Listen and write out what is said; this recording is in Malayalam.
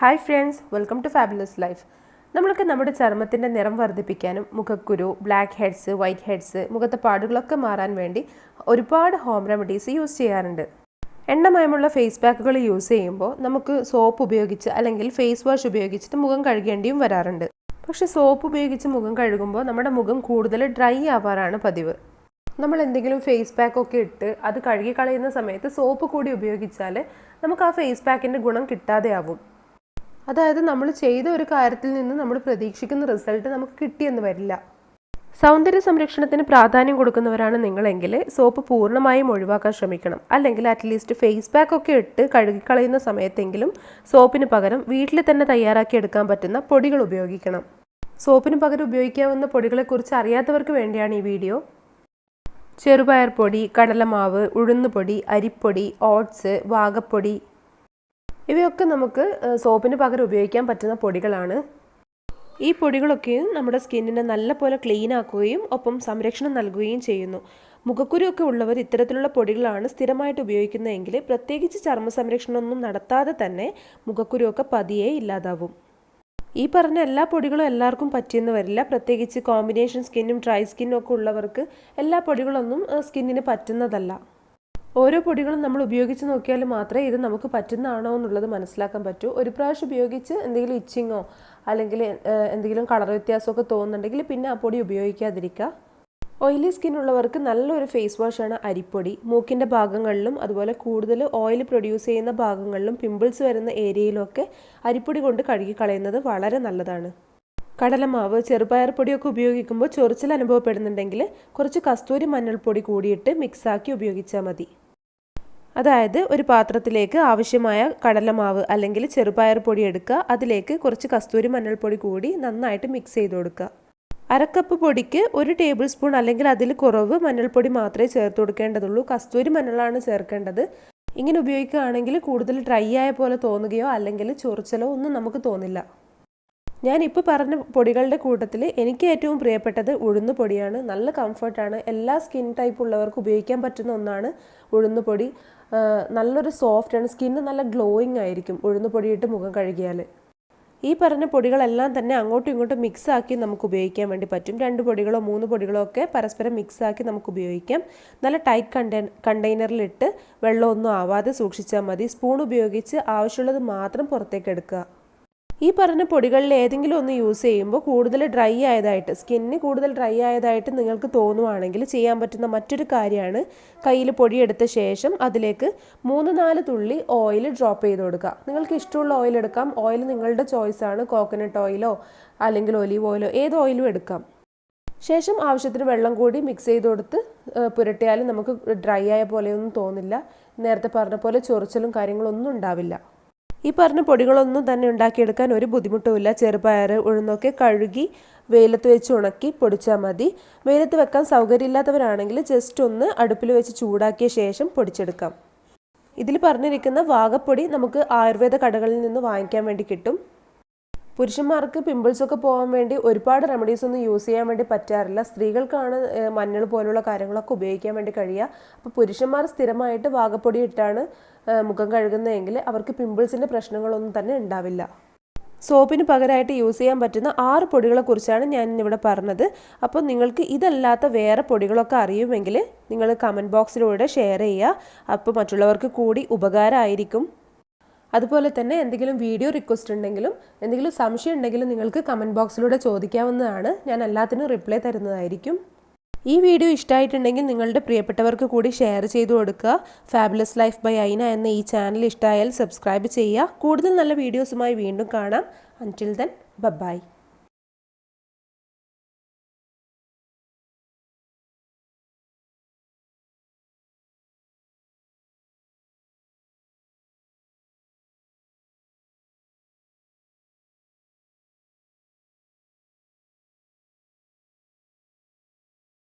Hi friends, welcome to fabulous life. നമ്മൾക്ക് നമ്മുടെ ചർമ്മത്തിൻ്റെ നിറം വർദ്ധിപ്പിക്കാനും മുഖക്കുരു, ബ്ലാക്ക് ഹെഡ്സ്, വൈറ്റ് ഹെഡ്സ്, മുഖത്തെ പാടുകളൊക്കെ മാറാൻ വേണ്ടി ഒരുപാട് ഹോം റെമഡീസ് യൂസ് ചെയ്യാറുണ്ട്. എണ്ണമയമുള്ള ഫേസ് പാക്കുകൾ യൂസ് ചെയ്യുമ്പോൾ നമുക്ക് സോപ്പ് ഉപയോഗിച്ച് അല്ലെങ്കിൽ ഫേസ് വാഷ് ഉപയോഗിച്ചിട്ട് മുഖം കഴുകേണ്ടിയും വരാറുണ്ട്. പക്ഷേ സോപ്പ് ഉപയോഗിച്ച് മുഖം കഴുകുമ്പോൾ നമ്മുടെ മുഖം കൂടുതൽ ഡ്രൈ ആവാറാണ് പതിവ്. നമ്മൾ എന്തെങ്കിലും ഫേസ് പാക്കൊക്കെ ഇട്ട് അത് കഴുകി കളയുന്ന സമയത്ത് സോപ്പ് കൂടി ഉപയോഗിച്ചാൽ നമുക്ക് ആ ഫേസ് പാക്കിൻ്റെ ഗുണം കിട്ടാതെ ആവും. അതായത് നമ്മൾ ചെയ്ത ഒരു കാര്യത്തിൽ നിന്ന് നമ്മൾ പ്രതീക്ഷിക്കുന്ന റിസൾട്ട് നമുക്ക് കിട്ടിയെന്ന് വരില്ല. സൗന്ദര്യ സംരക്ഷണത്തിന് പ്രാധാന്യം കൊടുക്കുന്നവരാണ് നിങ്ങളെങ്കിൽ സോപ്പ് പൂർണ്ണമായും ഒഴിവാക്കാൻ ശ്രമിക്കണം. അല്ലെങ്കിൽ അറ്റ്ലീസ്റ്റ് ഫേസ് പാക്ക് ഒക്കെ ഇട്ട് കഴുകിക്കളയുന്ന സമയത്തെങ്കിലും സോപ്പിന് പകരം വീട്ടിൽ തന്നെ തയ്യാറാക്കി എടുക്കാൻ പറ്റുന്ന പൊടികൾ ഉപയോഗിക്കണം. സോപ്പിന് പകരം ഉപയോഗിക്കാവുന്ന പൊടികളെക്കുറിച്ച് അറിയാത്തവർക്ക് വേണ്ടിയാണ് ഈ വീഡിയോ. ചെറുപയർ പൊടി, കടലമാവ്, ഉഴുന്നുപൊടി, അരിപ്പൊടി, ഓട്സ്, വാകപ്പൊടി ഇവയൊക്കെ നമുക്ക് സോപ്പിന് പകരം ഉപയോഗിക്കാൻ പറ്റുന്ന പൊടികളാണ്. ഈ പൊടികളൊക്കെയും നമ്മുടെ സ്കിന്നിനെ നല്ലപോലെ ക്ലീൻ ആക്കുകയും ഒപ്പം സംരക്ഷണം നൽകുകയും ചെയ്യുന്നു. മുഖക്കുരുവൊക്കെ ഉള്ളവർ ഇത്തരത്തിലുള്ള പൊടികളാണ് സ്ഥിരമായിട്ട് ഉപയോഗിക്കുന്നതെങ്കിൽ പ്രത്യേകിച്ച് ചർമ്മ സംരക്ഷണമൊന്നും നടത്താതെ തന്നെ മുഖക്കുരുവൊക്കെ പതിയെ ഇല്ലാതാവും. ഈ പറഞ്ഞ എല്ലാ പൊടികളും എല്ലാവർക്കും പറ്റിയെന്ന് വരില്ല. പ്രത്യേകിച്ച് കോമ്പിനേഷൻ സ്കിന്നും ഡ്രൈ സ്കിന്നും ഒക്കെ ഉള്ളവർക്ക് എല്ലാ പൊടികളൊന്നും സ്കിന്നിന് പറ്റുന്നതല്ല. ഓരോ പൊടികളും നമ്മൾ ഉപയോഗിച്ച് നോക്കിയാൽ മാത്രമേ ഇത് നമുക്ക് പറ്റുന്നതാണോ എന്നുള്ളത് മനസ്സിലാക്കാൻ പറ്റൂ. ഒരു പ്രാവശ്യം ഉപയോഗിച്ച് എന്തെങ്കിലും ഇച്ചിങ്ങോ അല്ലെങ്കിൽ എന്തെങ്കിലും കളർ വ്യത്യാസമൊക്കെ തോന്നുന്നുണ്ടെങ്കിൽ പിന്നെ ആ പൊടി ഉപയോഗിക്കാതിരിക്കുക. ഓയിലി സ്കിൻ ഉള്ളവർക്ക് നല്ലൊരു ഫേസ് വാഷാണ് അരിപ്പൊടി. മൂക്കിൻ്റെ ഭാഗങ്ങളിലും അതുപോലെ കൂടുതൽ ഓയിൽ പ്രൊഡ്യൂസ് ചെയ്യുന്ന ഭാഗങ്ങളിലും പിമ്പിൾസ് വരുന്ന ഏരിയയിലൊക്കെ അരിപ്പൊടി കൊണ്ട് കഴുകി കളയുന്നത് വളരെ നല്ലതാണ്. കടലമാവ്, ചെറുപയർ പൊടിയൊക്കെ ഉപയോഗിക്കുമ്പോൾ ചൊറിച്ചിൽ അനുഭവപ്പെടുന്നുണ്ടെങ്കിൽ കുറച്ച് കസ്തൂരി മഞ്ഞൾപ്പൊടി കൂടിയിട്ട് മിക്സാക്കി ഉപയോഗിച്ചാൽ മതി. അതായത് ഒരു പാത്രത്തിലേക്ക് ആവശ്യമായ കടലമാവ് അല്ലെങ്കിൽ ചെറുപയർ പൊടി എടുക്കുക. അതിലേക്ക് കുറച്ച് കസ്തൂരി മഞ്ഞൾപ്പൊടി കൂടി നന്നായിട്ട് മിക്സ് ചെയ്ത് കൊടുക്കുക. അരക്കപ്പ് പൊടിക്ക് 1 ടേബിൾ സ്പൂൺ അല്ലെങ്കിൽ അതിൽ കുറവ് മഞ്ഞൾപ്പൊടി മാത്രമേ ചേർത്ത് കൊടുക്കേണ്ടതുള്ളൂ. കസ്തൂരി മഞ്ഞളാണ് ചേർക്കേണ്ടത്. ഇങ്ങനെ ഉപയോഗിക്കുകയാണെങ്കിൽ കൂടുതൽ ഡ്രൈ ആയ പോലെ തോന്നുകയോ അല്ലെങ്കിൽ ചൊറിച്ചലോ ഒന്നും നമുക്ക് തോന്നില്ല. ഞാനിപ്പോൾ പറഞ്ഞ പൊടികളുടെ കൂട്ടത്തിൽ എനിക്ക് ഏറ്റവും പ്രിയപ്പെട്ടത് ഉഴുന്ന് പൊടിയാണ്. നല്ല കംഫർട്ടാണ്. എല്ലാ സ്കിൻ ടൈപ്പ് ഉള്ളവർക്ക് ഉപയോഗിക്കാൻ പറ്റുന്ന ഒന്നാണ് ഉഴുന്ന് പൊടി. നല്ലൊരു സോഫ്റ്റാണ്. സ്കിന്ന് നല്ല ഗ്ലോയിങ് ആയിരിക്കും ഉഴുന്ന് പൊടിയിട്ട് മുഖം കഴുകിയാൽ. ഈ പറഞ്ഞ പൊടികളെല്ലാം തന്നെ അങ്ങോട്ടും ഇങ്ങോട്ടും മിക്സാക്കി നമുക്ക് ഉപയോഗിക്കാൻ വേണ്ടി പറ്റും. 2 പൊടികളോ 3 പൊടികളോ ഒക്കെ പരസ്പരം മിക്സാക്കി നമുക്ക് ഉപയോഗിക്കാം. നല്ല ടൈറ്റ് കണ്ടെയ്നറിലിട്ട് വെള്ളമൊന്നും ആവാതെ സൂക്ഷിച്ചാൽ മതി. സ്പൂൺ ഉപയോഗിച്ച് ആവശ്യമുള്ളത് മാത്രം പുറത്തേക്ക് എടുക്കുക. ഈ പറഞ്ഞ പൊടികളിൽ ഏതെങ്കിലും ഒന്ന് യൂസ് ചെയ്യുമ്പോൾ കൂടുതൽ ഡ്രൈ ആയതായിട്ട് സ്കിന്ന് കൂടുതൽ ഡ്രൈ ആയതായിട്ട് നിങ്ങൾക്ക് തോന്നുവാണെങ്കിൽ ചെയ്യാൻ പറ്റുന്ന മറ്റൊരു കാര്യമാണ് കയ്യിൽ പൊടിയെടുത്ത ശേഷം അതിലേക്ക് 3-4 തുള്ളി ഓയിൽ ഡ്രോപ്പ് ചെയ്ത് കൊടുക്കുക. നിങ്ങൾക്ക് ഇഷ്ടമുള്ള ഓയിൽ എടുക്കാം. ഓയിൽ നിങ്ങളുടെ ചോയ്സാണ്. കോക്കനട്ട് ഓയിലോ അല്ലെങ്കിൽ ഒലീവ് ഓയിലോ ഏത് ഓയിലും എടുക്കാം. ശേഷം ആവശ്യത്തിന് വെള്ളം കൂടി മിക്സ് ചെയ്ത് കൊടുത്ത് പുരട്ടിയാലും നമുക്ക് ഡ്രൈ ആയ പോലെയൊന്നും തോന്നില്ല. നേരത്തെ പറഞ്ഞ പോലെ ചൊറിച്ചലും കാര്യങ്ങളൊന്നും ഉണ്ടാവില്ല. ഈ പറഞ്ഞ പൊടികളൊന്നും തന്നെ ഉണ്ടാക്കിയെടുക്കാൻ ഒരു ബുദ്ധിമുട്ടുമില്ല. ചെറുപയർ, ഉഴുന്നൊക്കെ കഴുകി വെയിലത്ത് വെച്ച് ഉണക്കി പൊടിച്ചാൽ മതി. വെയിലത്ത് വെക്കാൻ സൗകര്യമില്ലാത്തവരാണെങ്കിൽ ജസ്റ്റ് ഒന്ന് അടുപ്പിൽ വെച്ച് ചൂടാക്കിയ ശേഷം പൊടിച്ചെടുക്കാം. ഇതിൽ പറഞ്ഞിരിക്കുന്ന വാകപ്പൊടി നമുക്ക് ആയുർവേദ കടകളിൽ നിന്ന് വാങ്ങിക്കാൻ വേണ്ടി കിട്ടും. പുരുഷന്മാർക്ക് പിമ്പിൾസൊക്കെ പോകാൻ വേണ്ടി ഒരുപാട് റെമഡീസ് ഒന്നും യൂസ് ചെയ്യാൻ വേണ്ടി പറ്റാറില്ല. സ്ത്രീകൾക്കാണ് മഞ്ഞൾ പോലുള്ള കാര്യങ്ങളൊക്കെ ഉപയോഗിക്കാൻ വേണ്ടി കഴിയുക. അപ്പോൾ പുരുഷന്മാർ സ്ഥിരമായിട്ട് വാകപ്പൊടി ഇട്ടാണ് മുഖം കഴുകുന്നതെങ്കിൽ അവർക്ക് പിമ്പിൾസിൻ്റെ പ്രശ്നങ്ങളൊന്നും തന്നെ ഉണ്ടാവില്ല. സോപ്പിന് പകരമായിട്ട് യൂസ് ചെയ്യാൻ പറ്റുന്ന 6 പൊടികളെക്കുറിച്ചാണ് ഞാൻ ഇന്നിവിടെ പറഞ്ഞത്. അപ്പോൾ നിങ്ങൾക്ക് ഇതല്ലാത്ത വേറെ പൊടികളൊക്കെ അറിയുമെങ്കിൽ നിങ്ങൾ കമൻറ്റ് ബോക്സിലൂടെ ഷെയർ ചെയ്യുക. അപ്പോൾ മറ്റുള്ളവർക്ക് കൂടി ഉപകാരമായിരിക്കും. അതുപോലെ തന്നെ എന്തെങ്കിലും വീഡിയോ റിക്വസ്റ്റ് ഉണ്ടെങ്കിലും എന്തെങ്കിലും സംശയം ഉണ്ടെങ്കിലും നിങ്ങൾക്ക് കമൻറ്റ് ബോക്സിലൂടെ ചോദിക്കാവുന്നതാണ്. ഞാൻ എല്ലാത്തിനും റിപ്ലൈ തരുന്നതായിരിക്കും. ഈ വീഡിയോ ഇഷ്ടമായിട്ടുണ്ടെങ്കിൽ നിങ്ങളുടെ പ്രിയപ്പെട്ടവർക്ക് കൂടി ഷെയർ ചെയ്തു കൊടുക്കുക. ഫാബുലസ് ലൈഫ് ബൈ ഐന എന്ന ഈ ചാനൽ ഇഷ്ടമായാൽ സബ്സ്ക്രൈബ് ചെയ്യുക. കൂടുതൽ നല്ല വീഡിയോസുമായി വീണ്ടും കാണാം. അൻറ്റിൽ ദെൻ ബൈ.